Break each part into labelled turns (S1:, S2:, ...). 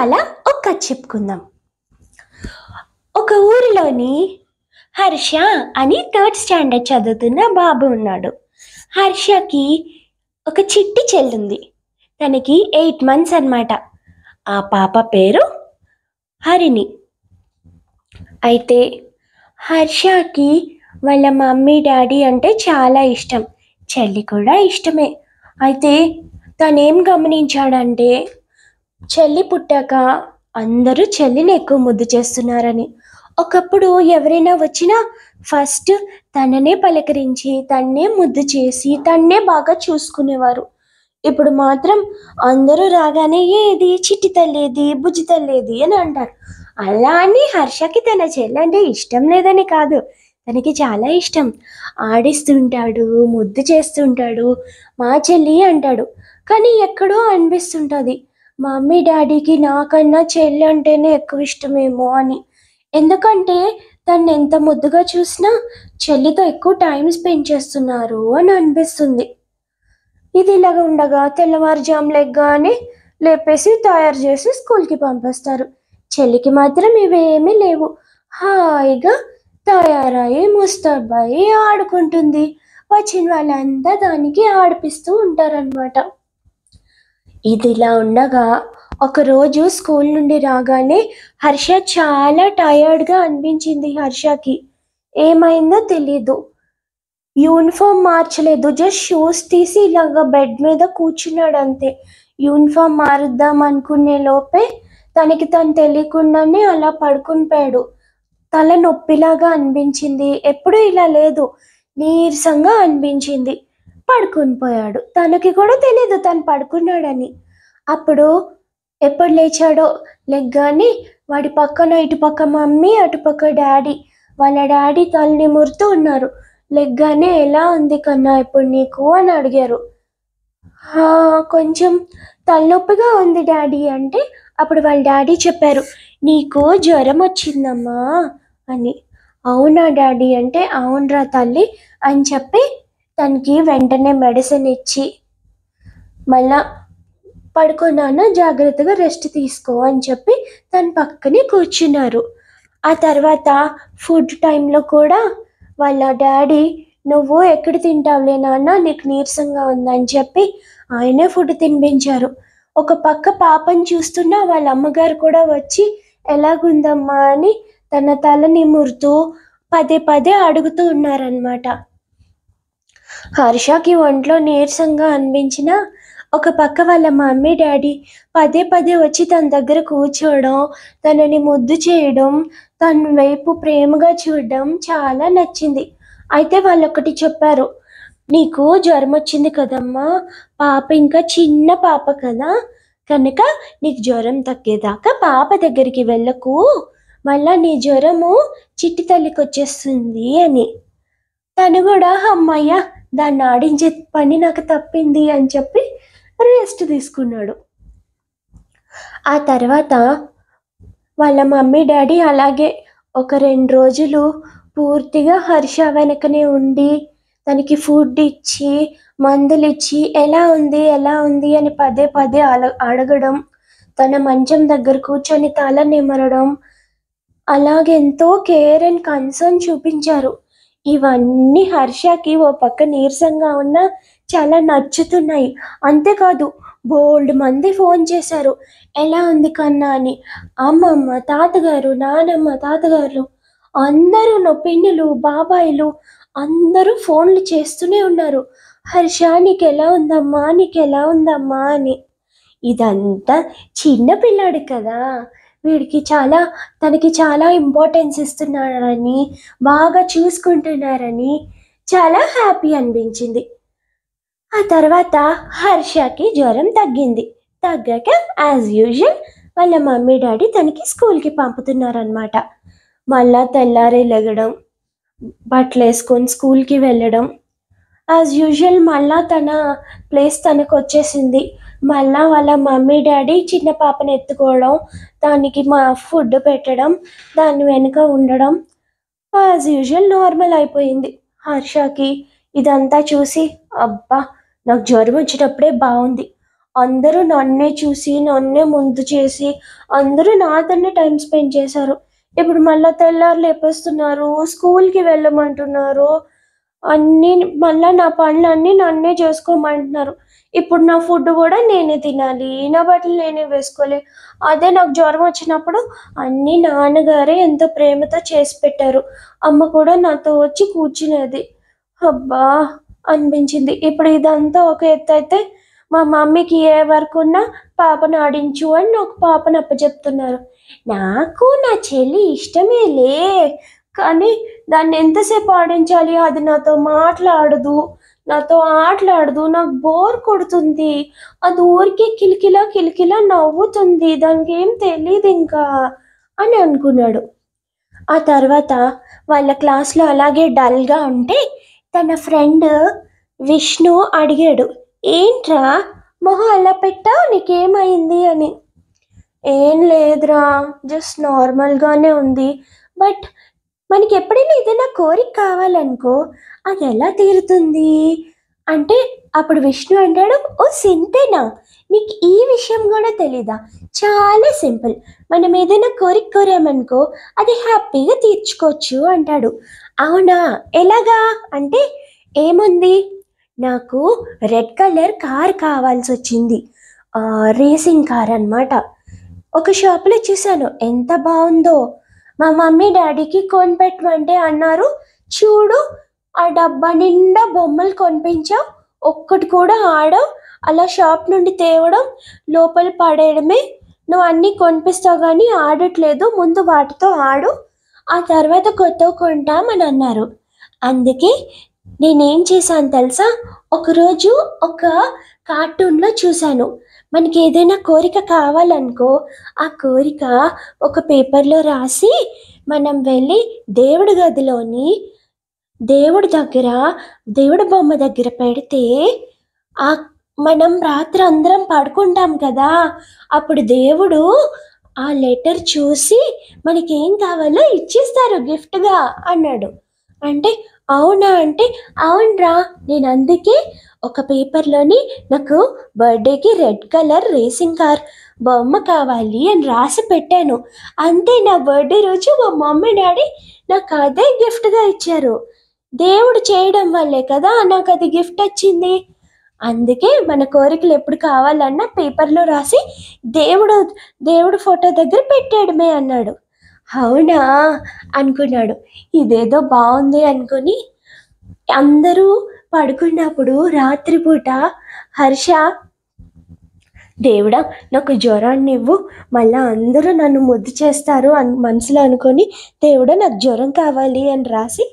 S1: ఇవాళ ఒక కథ చెప్పుకుందాం. ఒక ఊరిలోని హర్ష అని 3rd స్టాండర్డ్ చదువుతున్న బాబు ఉన్నాడు. హర్షకి ఒక చిట్టి చెల్లుంది. తనకి 8 months అన్నమాట. ఆ పాప పేరు హరిణి. అయితే హర్షకి వాళ్ళ మమ్మీ డాడీ అంటే చాలా ఇష్టం, చెల్లి కూడా ఇష్టమే. అయితే తనేం గమనించాడంటే చెల్లి పుట్టాక అందరూ చెల్లిని ఎక్కువ ముద్దు చేస్తున్నారని. ఒకప్పుడు ఎవరైనా వచ్చినా ఫస్ట్ తననే పలకరించి తన్నే ముద్దు చేసి తన్నే బాగా చూసుకునేవారు. ఇప్పుడు మాత్రం అందరూ రాగానే ఏది చిట్టి తల్లేది, బుజ్జి తల్లేది అని అంటారు. అలా అని హర్షకి తన చెల్లి అంటే ఇష్టం లేదని కాదు, తనకి చాలా ఇష్టం. ఆడిస్తుంటాడు, ముద్దు చేస్తుంటాడు, మా చెల్లి అంటాడు. కానీ ఎక్కడో అనిపిస్తుంటుంది మమ్మీ డాడీకి నాకన్నా చెల్లి అంటేనే ఎక్కువ ఇష్టమేమో అని. ఎందుకంటే తను ఎంత ముద్దుగా చూసినా చెల్లితో ఎక్కువ టైం స్పెండ్ చేస్తున్నారు అని అనిపిస్తుంది. ఇది ఇలాగ ఉండగా తెల్లవారుజాము లెగ్గానే లేపేసి తయారు చేసి స్కూల్కి పంపిస్తారు. చెల్లికి మాత్రం ఇవేమీ లేవు. హాయిగా తయారై ముస్తాబాయి ఆడుకుంటుంది. వచ్చిన వాళ్ళంతా దానికి ఆడిపిస్తూ ఉంటారనమాట. ఇది ఇలా ఉండగా ఒకరోజు స్కూల్ నుండి రాగానే హర్ష చాలా టయర్డ్గా అనిపించింది. హర్షకి ఏమైందో తెలీదు. యూనిఫామ్ మార్చలేదు, జస్ట్ షూస్ తీసి ఇలాగ బెడ్ మీద కూర్చున్నాడు అంతే. యూనిఫామ్ మారుద్దాం అనుకునే లోపే తనకి తను తెలియకుండానే అలా పడుకుని పోయాడు. తల నొప్పిలాగా అనిపించింది. ఎప్పుడూ ఇలా లేదు, నీరసంగా అనిపించింది. పడుకుని పోయాడు. తనకి కూడా తెలీదు తను పడుకున్నాడని. అప్పుడు ఎప్పుడు లేచాడో, లెగ్గానే వాడి పక్కన ఇటుపక్క మమ్మీ అటుపక్క డాడీ, వాళ్ళ డాడీ తల నిమురుతూ ఉన్నారు. లెగ్గానే ఎలా ఉంది కన్నా ఇప్పుడు నీకు అని అడిగారు. కొంచెం తలనొప్పిగా ఉంది డాడీ అంటే అప్పుడు వాళ్ళ డాడీ చెప్పారు, నీకు జ్వరం వచ్చిందమ్మా అని. అవునా డాడీ అంటే అవునరా తల్లి అని చెప్పి తనకి వెంటనే మెడిసిన్ ఇచ్చి మళ్ళా పడుకున్నాను, జాగ్రత్తగా రెస్ట్ తీసుకో అని చెప్పి తన పక్కనే కూర్చున్నారు. ఆ తర్వాత ఫుడ్ టైంలో కూడా వాళ్ళ డాడీ నువ్వు ఎక్కడ తింటావులే నాన్న, నీకు నీరసంగా ఉందని చెప్పి ఆయనే ఫుడ్ తినిపించారు. ఒక పక్క పాపని చూస్తున్నా వాళ్ళ అమ్మగారు కూడా వచ్చి ఎలాగుందమ్మా అని తన తల నిమురుతూ పదే పదే అడుగుతూ ఉన్నారనమాట. హర్షకి ఒంట్లో నీరసంగా అనిపించినా ఒక పక్క వాళ్ళ మమ్మీ డాడీ పదే పదే వచ్చి తన దగ్గర కూర్చోవడం, తనని ముద్దు చేయడం, తన వైపు ప్రేమగా చూడడం చాలా నచ్చింది. అయితే వాళ్ళు ఒకటి చెప్పారు, నీకు జ్వరం వచ్చింది కదమ్మా, పాప ఇంకా చిన్న పాప కదా, కనుక నీకు జ్వరం తగ్గేదాకా పాప దగ్గరికి వెళ్ళకు, మళ్ళా నీ జ్వరము చిట్టి తల్లికి వచ్చేస్తుంది అని. తను కూడా అమ్మయ్య దాన్ని ఆడించే పని నాకు తప్పింది అని చెప్పి రెస్ట్ తీసుకున్నాడు. ఆ తర్వాత వాళ్ళ మమ్మీ డాడీ అలాగే ఒక 2 రోజులు పూర్తిగా హర్ష వెనకనే ఉండి తనకి ఫుడ్ ఇచ్చి మందులు ఇచ్చి ఎలా ఉంది అని పదే పదే అడగడం, తన మంచం దగ్గర కూర్చొని తల నిమరడం, అలాగెంతో కేర్ అండ్ కన్సర్న్ చూపించారు. ఇవన్నీ హర్షకి ఓ పక్క నీరసంగా ఉన్నా చాలా నచ్చుతున్నాయి. అంతేకాదు బోల్డ్ మంది ఫోన్ చేశారు, ఎలా ఉంది కన్నా అని. అమ్మమ్మ, తాతగారు, నానమ్మ, తాతగారు అందరూ, పిన్నులు, బాబాయిలు అందరూ ఫోన్లు చేస్తూనే ఉన్నారు. హర్ష నీకు ఎలా ఉందమ్మా అని. ఇదంతా చిన్న పిల్లాడు కదా, వీడికి తనకి చాలా ఇంపార్టెన్స్ ఇస్తున్నారని, బాగా చూసుకుంటున్నారని చాలా హ్యాపీ అనిపించింది. ఆ తర్వాత హర్షకి జ్వరం తగ్గాక యాజ్ యూజువల్ వాళ్ళ మమ్మీ డాడీ తనకి స్కూల్కి పంపుతున్నారనమాట. మళ్ళా తెల్లారే లెగడం, బట్టలు వేసుకొని స్కూల్కి వెళ్ళడం, యాజ్ యూజువల్ మళ్ళా తన ప్లేస్ తనకు వచ్చేసింది. మళ్ళా వాళ్ళ మమ్మీ డాడీ చిన్న పాపను ఎత్తుకోవడం, దానికి ఫుడ్ పెట్టడం, దాని వెనుక ఉండడం, యాజ్ యూజువల్ నార్మల్ అయిపోయింది. హర్షకి ఇదంతా చూసి అబ్బా నాకు జ్వరం వచ్చేటప్పుడే బాగుంది, అందరూ నన్నే చూసి నన్నే ముందు చేసి అందరూ నాతోనే టైం స్పెండ్ చేశారు. ఇప్పుడు మళ్ళా తెల్లారి లేపేస్తున్నారు, స్కూల్కి వెళ్ళమంటున్నారు, అన్నీ మళ్ళా నా పనులన్నీ నన్నే చేసుకోమంటున్నారు. ఇప్పుడు నా ఫుడ్ కూడా నేనే తినాలి, నా బట్టలు నేనే వేసుకోవాలి. అదే నాకు జ్వరం వచ్చినప్పుడు అన్నీ నాన్నగారే ఎంతో ప్రేమతో చేసి పెట్టారు. అమ్మ కూడా నాతో వచ్చి కూర్చునేది. అబ్బా అనిపించింది. ఇప్పుడు ఇదంతా ఒక ఎత్తు అయితే మా మమ్మీకి ఏ వర్క్ ఉన్నా పాపను ఆడించు అని నాకు పాపను అప్పచెప్తున్నారు. నాకు నా చెల్లి ఇష్టమేలే, కానీ దాన్ని ఎంతసేపు ఆడించాలి? అది నాతో మాట్లాడదు, నాతో ఆటలాడదు, నాకు బోర్ కొడుతుంది. అది ఊరికే కిలికిలా కిలికిలా నవ్వుతుంది, దానికి ఏం తెలియదు ఇంకా అని అనుకున్నాడు. ఆ తర్వాత వాళ్ళ క్లాస్లో అలాగే డల్గా ఉంటే తన ఫ్రెండ్ విష్ణు అడిగాడు, ఏంట్రా మొహం అలా పెట్టావు, నీకేమైంది అని. ఏం లేదురా, జస్ట్ నార్మల్గానే ఉంది. బట్ మనకి ఎప్పుడైనా ఏదైనా కోరిక కావాలనుకో అది ఎలా తీరుతుంది అంటే అప్పుడు విష్ణు అంటాడు, ఓ సింతేనా, నీకు ఈ విషయం కూడా తెలీదా? చాలా సింపుల్, మనం ఏదైనా కోరిక కోరామనుకో అది హ్యాపీగా తీర్చుకోవచ్చు అంటాడు. అవునా, ఎలాగా అంటే ఏముంది, నాకు రెడ్ కలర్ కార్ కావాల్సి వచ్చింది, రేసింగ్ కార్ అనమాట. ఒక షాప్లో చూశాను, ఎంత బాగుందో. మా మమ్మీ డాడీకి కొనిపెట్టమంటే అన్నారు, చూడు ఆ డబ్బా నిండా బొమ్మలు కొనిపించావు, ఒక్కటి కూడా ఆడవు, అలా షాప్ నుండి తేవడం లోపల పడేయడమే, నువ్వు అన్నీ కొనిపిస్తావు కానీ ఆడట్లేదు, ముందు వాటితో ఆడు, ఆ తర్వాత కొత్తవి కొంటామని అన్నారు. అందుకే నేనేం చేశాను తెలుసా, ఒకరోజు ఒక కార్టూన్లో చూశాను, మనకి ఏదైనా కోరిక కావాలనుకో ఆ కోరిక ఒక పేపర్లో రాసి మనం వెళ్ళి దేవుడి గదిలోని దేవుడి దగ్గర దేవుడి బొమ్మ దగ్గర పెడితే ఆ మనం రాత్రి అందరం పడుకుంటాం కదా, అప్పుడు దేవుడు ఆ లెటర్ చూసి మనకేం కావాలో ఇచ్చేస్తారు గిఫ్ట్గా అన్నాడు. అంటే అవునా అంటే అవునరా, నేను అందుకే ఒక పేపర్లోని నాకు బర్త్డేకి రెడ్ కలర్ రేసింగ్ కార్ బొమ్మ కావాలి అని రాసి పెట్టాను. అంతే, నా బర్త్డే రోజు మా మమ్మీ డాడీ నాకు అదే గిఫ్ట్గా ఇచ్చారు. దేవుడు చేయడం వల్లే కదా నాకు అది గిఫ్ట్ వచ్చింది. అందుకే మన కోరికలు ఎప్పుడు కావాలన్నా పేపర్లో రాసి దేవుడు దేవుడు ఫోటో దగ్గర పెట్టాడమే అన్నాడు. అవునా అనుకున్నాడు, ఇదేదో బాగుంది అనుకొని అందరూ పడుకున్నప్పుడు రాత్రిపూట హర్ష, దేవుడా నాకు జ్వరాన్ని ఇవ్వు, మళ్ళీ అందరూ నన్ను ముద్దు చేస్తారు అని మనసులో అనుకొని దేవుడా నాకు జ్వరం కావాలి అని రాసి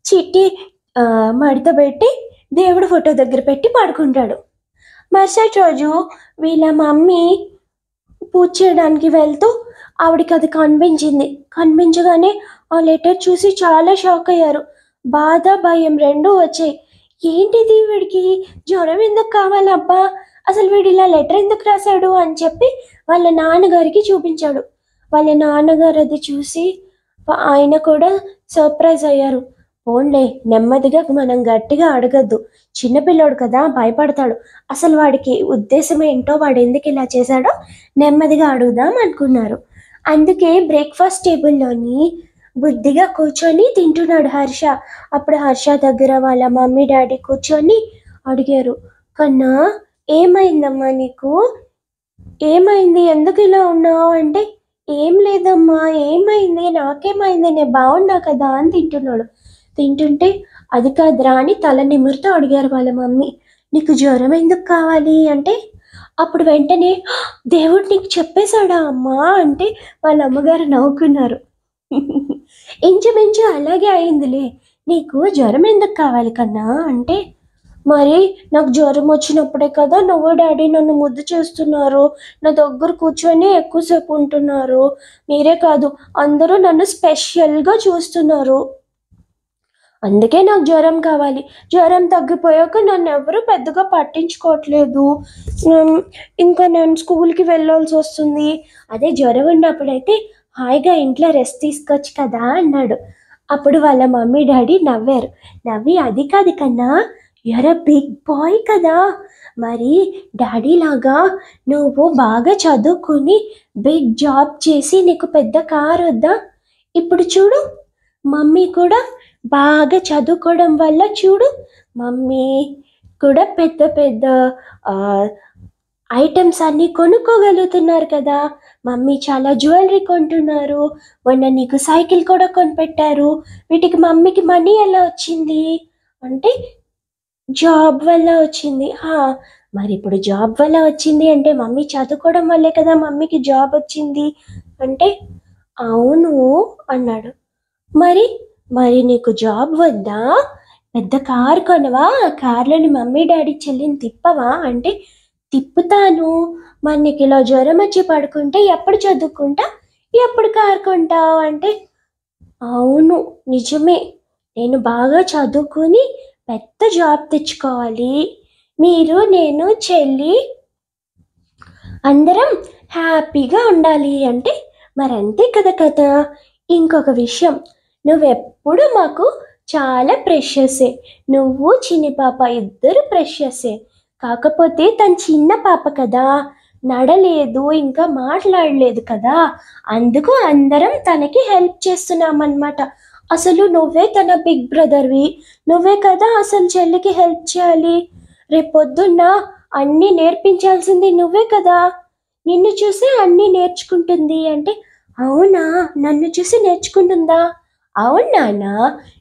S1: చిట్టి మడత పెట్టి దేవుడు ఫోటో దగ్గర పెట్టి పడుకుంటాడు. మరుసటి రోజు వీళ్ళ మమ్మీ పూజ చేయడానికి వెళ్తూ ఆవిడకి అది కనిపించగానే ఆ లెటర్ చూసి చాలా షాక్ అయ్యారు. బాధ భయం రెండూ వచ్చాయి. ఏంటిది, వీడికి జ్వరం ఎందుకు కావాలబ్బా, అసలు వీడు ఇలా లెటర్ ఎందుకు రాశాడు అని చెప్పి వాళ్ళ నాన్నగారికి చూపించాడు. వాళ్ళ నాన్నగారు అది చూసి ఆయన కూడా సర్ప్రైజ్ అయ్యారు. ఓన్లే నెమ్మదిగా, మనం గట్టిగా అడగద్దు, చిన్నపిల్లోడు కదా భయపడతాడు, అసలు వాడికి ఉద్దేశం ఏంటో, వాడు ఎందుకు ఇలా చేశాడో నెమ్మదిగా అడుగుదాం అనుకున్నారు. అందుకే బ్రేక్ఫాస్ట్ టేబుల్లోని బుద్ధిగా కూర్చొని తింటున్నాడు హర్ష. అప్పుడు హర్ష దగ్గర వాళ్ళ మమ్మీ డాడీ కూర్చొని అడిగారు, కన్నా ఏమైందమ్మా నీకు, ఏమైంది, ఎందుకు ఇలా ఉన్నావు అంటే ఏం లేదమ్మా, ఏమైంది, నాకేమైంది, నేను బాగున్నా కదా అని తింటుంటే అది కాదురా అని తల నిమురుతో అడిగారు వాళ్ళ మమ్మీ, నీకు జ్వరం ఎందుకు కావాలి అంటే అప్పుడు వెంటనే దేవుడు నీకు చెప్పేశాడా అమ్మా అంటే వాళ్ళ అమ్మగారు నవ్వుకున్నారు. ఇంచుమించు అలాగే అయిందిలే, నీకు జ్వరం ఎందుకు కావాలి కన్నా అంటే మరి నాకు జ్వరం వచ్చినప్పుడే కదా నువ్వు డాడీ నన్ను ముద్దు చేస్తున్నారు, నా దగ్గర కూర్చొని ఎక్కువసేపు ఉంటున్నారు, మీరే కాదు అందరూ నన్ను స్పెషల్గా చూస్తున్నారు, అందుకే నాకు జ్వరం కావాలి. జ్వరం తగ్గిపోయాక నన్ను ఎవరు పెద్దగా పట్టించుకోవట్లేదు, ఇంకా నేను స్కూల్కి వెళ్ళాల్సి వస్తుంది, అదే జ్వరం ఉన్నప్పుడైతే హాయిగా ఇంట్లో రెస్ట్ తీసుకోవచ్చు కదా అన్నాడు. అప్పుడు వాళ్ళ మమ్మీ డాడీ నవ్వారు. నవ్వి, అది కాదు కన్నా, యూఆర్ అ బిగ్ బాయ్ కదా, మరి డాడీ లాగా నువ్వు బాగా చదువుకుని బిగ్ జాబ్ చేసి నీకు పెద్ద కార్ వద్దా? ఇప్పుడు చూడు, మమ్మీ కూడా బాగా చదువుకోవడం వల్ల చూడు, మమ్మీ కూడా పెద్ద పెద్ద ఐటమ్స్ అన్నీ కొనుక్కోగలుగుతున్నారు కదా, మమ్మీ చాలా జ్యువెలరీ కొంటున్నారు, మొన్న నీకు సైకిల్ కూడా కొనిపెట్టారు, వీటికి మమ్మీకి మనీ ఎలా వచ్చింది అంటే జాబ్ వల్ల వచ్చింది. మరి ఇప్పుడు జాబ్ వల్ల వచ్చింది అంటే మమ్మీ చదువుకోవడం వల్లే కదా మమ్మీకి జాబ్ వచ్చింది అంటే అవును అన్నాడు. మరి మరి నీకు జాబ్ వద్దా? పెద్ద కార్ కొనవా? ఆ కార్లోని మమ్మీ డాడీ చెల్లిని తిప్పవా అంటే తిప్పుతాను. మరి నీకు ఇలా జ్వరం వచ్చి పడుకుంటే ఎప్పుడు చదువుకుంటా, ఎప్పుడు కార్ కొంటావు అంటే అవును నిజమే, నేను బాగా చదువుకుని పెద్ద జాబ్ తెచ్చుకోవాలి, మీరు నేను చెల్లి అందరం హ్యాపీగా ఉండాలి అంటే మరి అంతే కదా. ఇంకొక విషయం, నువ్వెప్పుడు మాకు చాలా ప్రెషియసే, నువ్వు చిన్ని పాప ఇద్దరు ప్రెషియసే, కాకపోతే తను చిన్న పాప కదా, నడలేదు ఇంకా మాట్లాడలేదు కదా, అందుకు అందరం తనకి హెల్ప్ చేస్తున్నామన్నమాట. అసలు నువ్వే తన బిగ్ బ్రదర్వి, నువ్వే కదా అసలు చెల్లికి హెల్ప్ చేయాలి, రేపొద్దున్న అన్నీ నేర్పించాల్సింది నువ్వే కదా, నిన్ను చూసి అన్నీ నేర్చుకుంటుంది అంటే అవునా, నన్ను చూసి నేర్చుకుంటుందా? అవును నాన్న,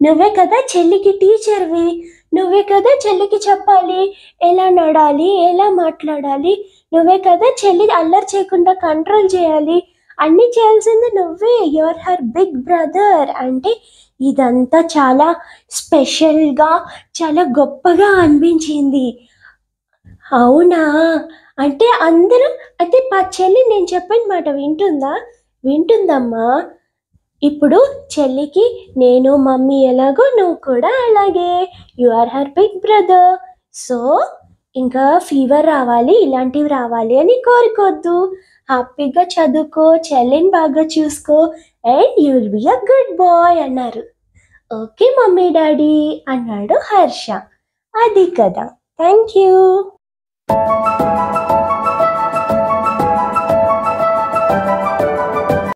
S1: నువ్వే కదా చెల్లికి టీచర్వి, నువ్వే కదా చెల్లికి చెప్పాలి ఎలా నడాలి, ఎలా మాట్లాడాలి, నువ్వే కదా చెల్లి అల్లరి చేయకుండా కంట్రోల్ చేయాలి, అన్నీ చేయాల్సింది నువ్వే, యువర్ హర్ బిగ్ బ్రదర్ అంటే ఇదంతా చాలా స్పెషల్గా చాలా గొప్పగా అనిపించింది. అవునా అంటే అందరూ అయితే చెల్లి నేను చెప్పిన మాట వింటుందా? వింటుందమ్మా. ఇప్పుడు చెల్లికి నేను మమ్మీ ఎలాగో నువ్వు కూడా అలాగే, you are her big brother. So ఇంకా ఫీవర్ రావాలి ఇలాంటివి రావాలి అని కోరుకోవద్దు, హ్యాపీగా చదువుకో, చెల్లిని బాగా చూసుకో and you will be a good boy అన్నారు. ఓకే మమ్మీ డాడీ అన్నాడు హర్ష. అది కదా. Thank you.